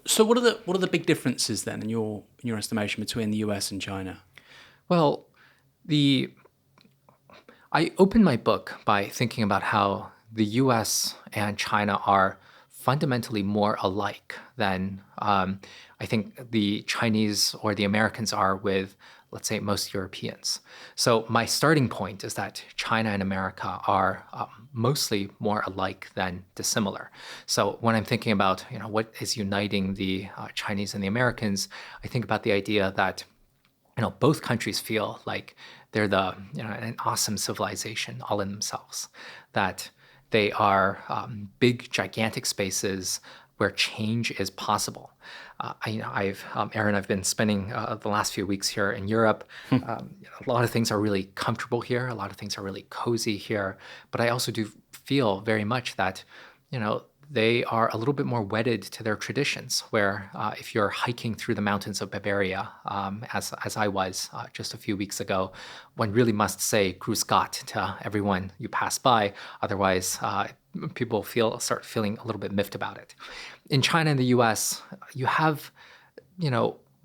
So what are the big differences then in your estimation between the US and China? Well, the I opened my book by thinking about how the US and China are fundamentally more alike than I think the Chinese or the Americans are with, let's say, most Europeans. So my starting point is that China and America are mostly more alike than dissimilar. So when I'm thinking about, what is uniting the Chinese and the Americans, I think about the idea that both countries feel like they're an awesome civilization all in themselves, that they are big, gigantic spaces where change is possible. Aaron, I've been spending the last few weeks here in Europe. A lot of things are really comfortable here. A lot of things are really cozy here. But I also do feel very much that, they are a little bit more wedded to their traditions, where if you're hiking through the mountains of Bavaria, as I was just a few weeks ago, one really must say Grüß Gott to everyone you pass by. Otherwise, people start feeling a little bit miffed about it. In China and the US, you have,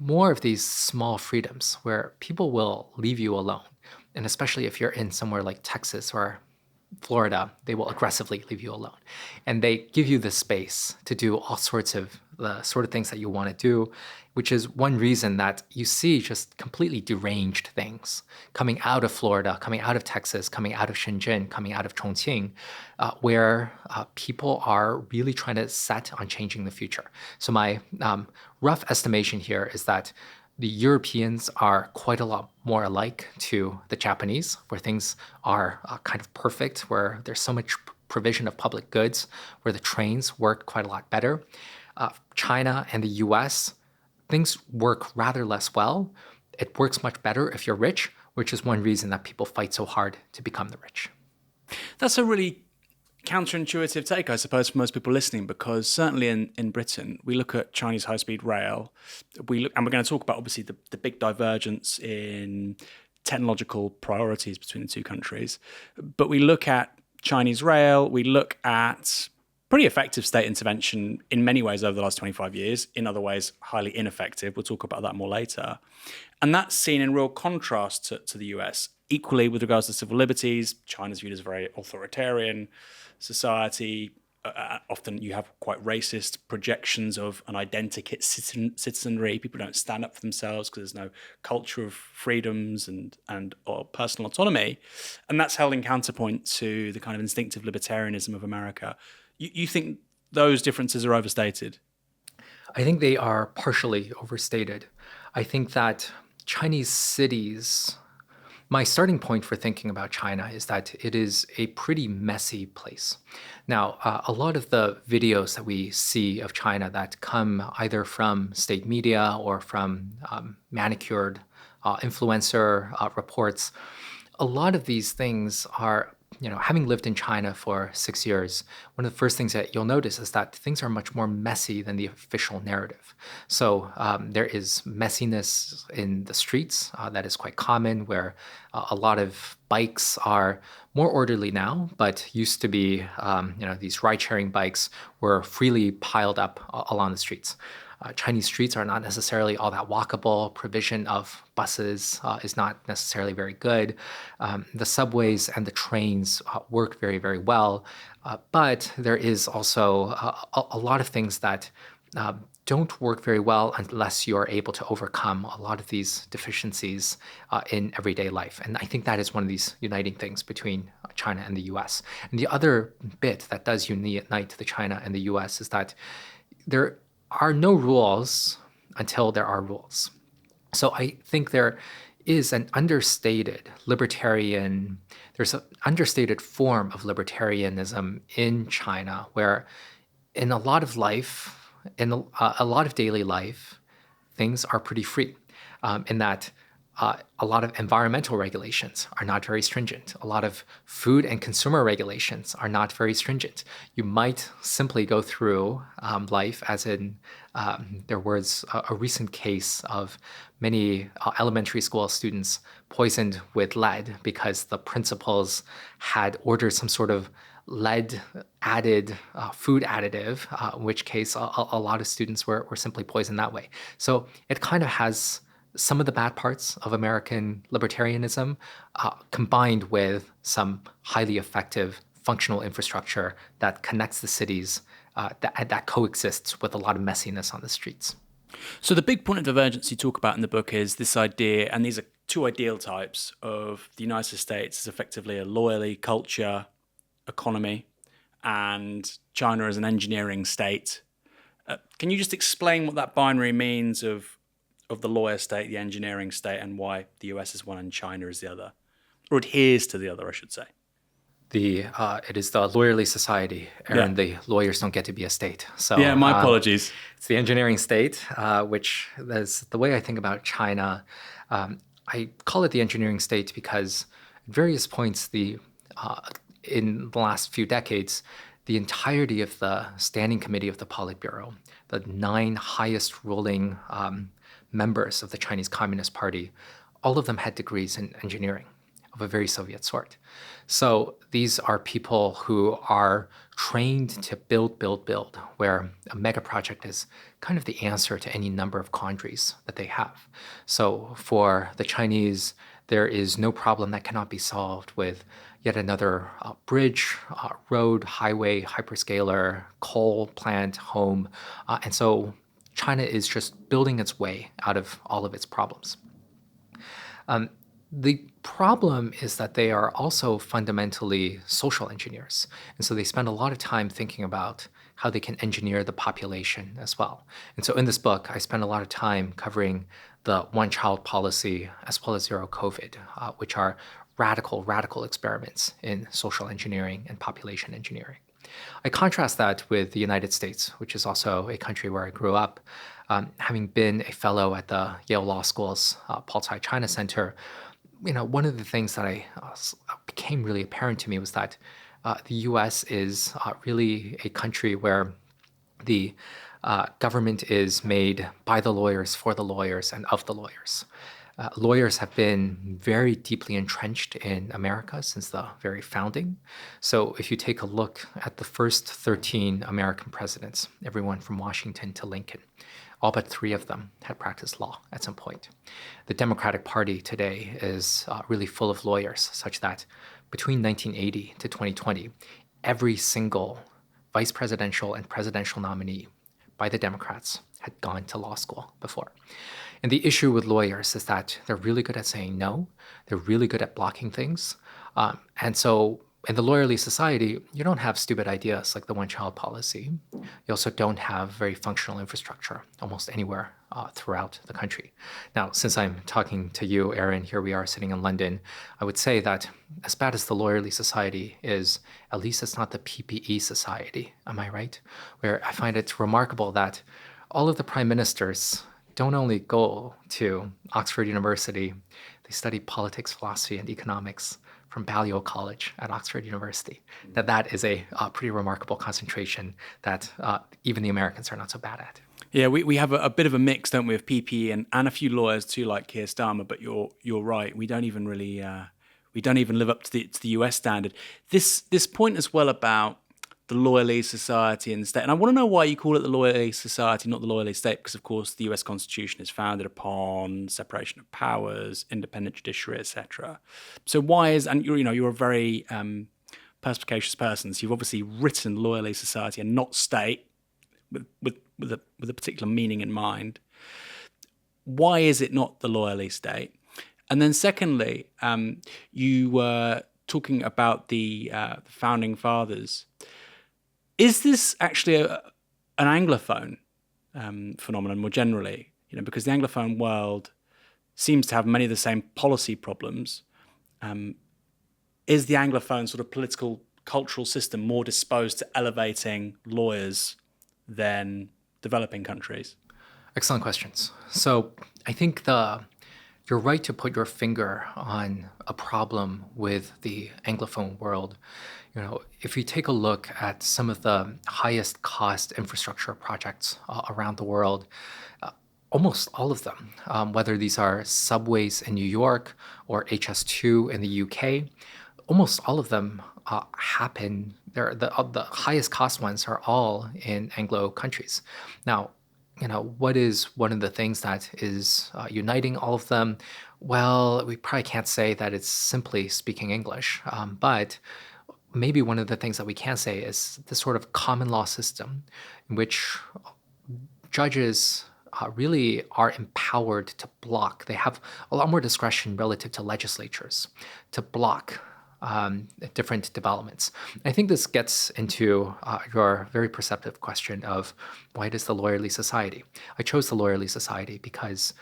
more of these small freedoms where people will leave you alone. And especially if you're in somewhere like Texas or Florida, they will aggressively leave you alone. And they give you the space to do all sorts of the sort of things that you want to do, which is one reason that you see just completely deranged things coming out of Florida, coming out of Texas, coming out of Shenzhen, coming out of Chongqing, where people are really trying to set on changing the future. So my rough estimation here is that the Europeans are quite a lot more alike to the Japanese, where things are kind of perfect, where there's so much provision of public goods, where the trains work quite a lot better. China and the US, things work rather less well. It works much better if you're rich, which is one reason that people fight so hard to become the rich. That's a really counterintuitive take, I suppose, for most people listening, because certainly in Britain, we look at Chinese high speed rail. And we're going to talk about obviously the big divergence in technological priorities between the two countries. But we look at Chinese rail, we look at pretty effective state intervention in many ways over the last 25 years, in other ways, highly ineffective. We'll talk about that more later. And that's seen in real contrast to the US. Equally, with regards to civil liberties, China's viewed as a very authoritarian society. Often you have quite racist projections of an identikit citizenry. People don't stand up for themselves because there's no culture of freedoms and or personal autonomy. And that's held in counterpoint to the kind of instinctive libertarianism of America. You think those differences are overstated? I think they are partially overstated. I think that Chinese cities, my starting point for thinking about China is that it is a pretty messy place. Now, a lot of the videos that we see of China that come either from state media or from manicured influencer reports, a lot of these things are, having lived in China for 6 years, one of the first things that you'll notice is that things are much more messy than the official narrative. So there is messiness in the streets that is quite common, where a lot of bikes are more orderly now, but used to be, these ride-sharing bikes were freely piled up along the streets. Chinese streets are not necessarily all that walkable. Provision of buses is not necessarily very good. The subways and the trains work very, very well. But there is also a lot of things that don't work very well unless you're able to overcome a lot of these deficiencies in everyday life. And I think that is one of these uniting things between China and the US. And the other bit that does unite the China and the US is that there are no rules until there are rules. So I think there's an understated form of libertarianism in China, where in a lot of life, in a lot of daily life, things are pretty free, in that a lot of environmental regulations are not very stringent. A lot of food and consumer regulations are not very stringent. You might simply go through life as in, there was a recent case of many elementary school students poisoned with lead because the principals had ordered some sort of lead added food additive, in which case a lot of students were simply poisoned that way. So it kind of has some of the bad parts of American libertarianism combined with some highly effective functional infrastructure that connects the cities that coexists with a lot of messiness on the streets. So the big point of divergence you talk about in the book is this idea, and these are two ideal types of the United States as effectively a lawyerly culture economy, and China as an engineering state. Can you just explain what that binary means of the lawyer state, the engineering state, and why the US is one and China is the other, or adheres to the other, I should say? It is the lawyerly society, and the lawyers don't get to be a state. So yeah, my apologies. It's the engineering state, which is the way I think about China. I call it the engineering state because at various points in the last few decades, the entirety of the Standing Committee of the Politburo, the 9 highest ruling members of the Chinese Communist Party, all of them had degrees in engineering of a very Soviet sort. So these are people who are trained to build, where a mega project is kind of the answer to any number of quandaries that they have. So for the Chinese, there is no problem that cannot be solved with yet another bridge, road, highway, hyperscaler, coal plant, home. And so China is just building its way out of all of its problems. The problem is that they are also fundamentally social engineers. And so they spend a lot of time thinking about how they can engineer the population as well. And so in this book, I spend a lot of time covering the one-child policy as well as zero COVID, which are radical experiments in social engineering and population engineering. I contrast that with the United States, which is also a country where I grew up. Having been a fellow at the Yale Law School's Paul Tsai China Center, one of the things that became really apparent to me was that the U.S. is really a country where the government is made by the lawyers, for the lawyers, and of the lawyers. Lawyers have been very deeply entrenched in America since the very founding. So if you take a look at the first 13 American presidents, everyone from Washington to Lincoln, all but 3 of them had practiced law at some point. The Democratic Party today is really full of lawyers, such that between 1980 to 2020, every single vice presidential and presidential nominee by the Democrats had gone to law school before. And the issue with lawyers is that they're really good at saying no. They're really good at blocking things. And so in the lawyerly society, you don't have stupid ideas like the one-child policy. You also don't have very functional infrastructure almost anywhere throughout the country. Now, since I'm talking to you, Aaron, here we are sitting in London, I would say that as bad as the lawyerly society is, at least it's not the PPE society. Am I right? Where I find it remarkable that all of the prime ministers don't only go to Oxford University, they study politics, philosophy, and economics from Balliol College at Oxford University. That is a pretty remarkable concentration that even the Americans are not so bad at. Yeah, we have a bit of a mix, don't we, of PPE and a few lawyers too, like Keir Starmer. But you're right. We don't even really live up to the US standard. This point as well about the lawyerly society and the state. And I want to know why you call it the lawyerly society, not the lawyerly state, because of course the US Constitution is founded upon separation of powers, independent judiciary, etc. So why is, and you're a very perspicacious person, so you've obviously written lawyerly society and not state with a particular meaning in mind. Why is it not the lawyerly state? And then secondly, you were talking about the founding fathers. Is this actually an Anglophone phenomenon more generally? Because the Anglophone world seems to have many of the same policy problems. Is the Anglophone sort of political cultural system more disposed to elevating lawyers than developing countries? Excellent questions. So I think you're right to put your finger on a problem with the Anglophone world. If you take a look at some of the highest cost infrastructure projects around the world, almost all of them, whether these are subways in New York or HS2 in the UK, almost all of them happen. The highest cost ones are all in Anglo countries. Now, what is one of the things that is uniting all of them? Well, we probably can't say that it's simply speaking English, but maybe one of the things that we can say is this sort of common law system in which judges really are empowered to block. They have a lot more discretion relative to legislatures to block different developments. I think this gets into your very perceptive question of why does the Lawyerly Society? I chose the Lawyerly Society because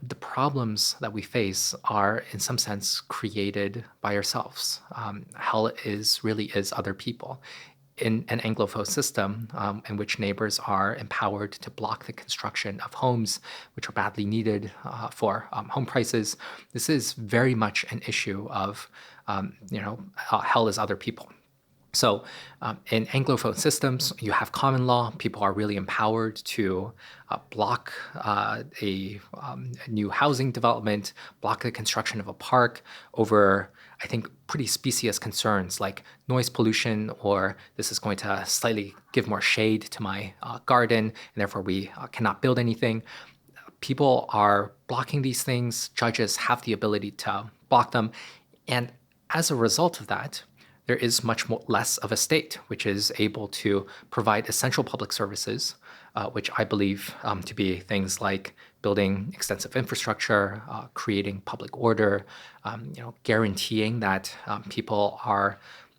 the problems that we face are, in some sense, created by ourselves. Hell really is other people. In an Anglophone system in which neighbors are empowered to block the construction of homes which are badly needed for home prices, this is very much an issue of, hell is other people. So in Anglophone systems, you have common law. People are really empowered to block a new housing development, block the construction of a park over, I think, pretty specious concerns like noise pollution, or this is going to slightly give more shade to my garden, and therefore we cannot build anything. People are blocking these things. Judges have the ability to block them. And as a result of that, there is much less of a state which is able to provide essential public services, which I believe to be things like building extensive infrastructure, creating public order, guaranteeing that people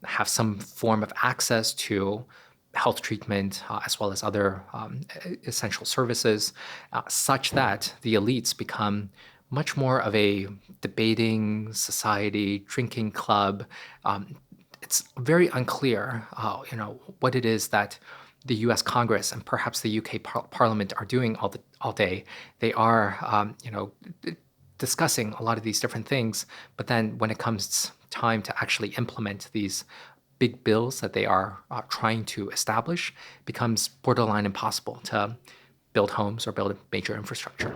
have some form of access to health treatment as well as other essential services, such that the elites become much more of a debating society, drinking club. It's very unclear, what it is that the U.S. Congress and perhaps the U.K. Parliament are doing all day. They are, discussing a lot of these different things, but then when it comes time to actually implement these big bills that they are trying to establish, it becomes borderline impossible to build homes or build major infrastructure.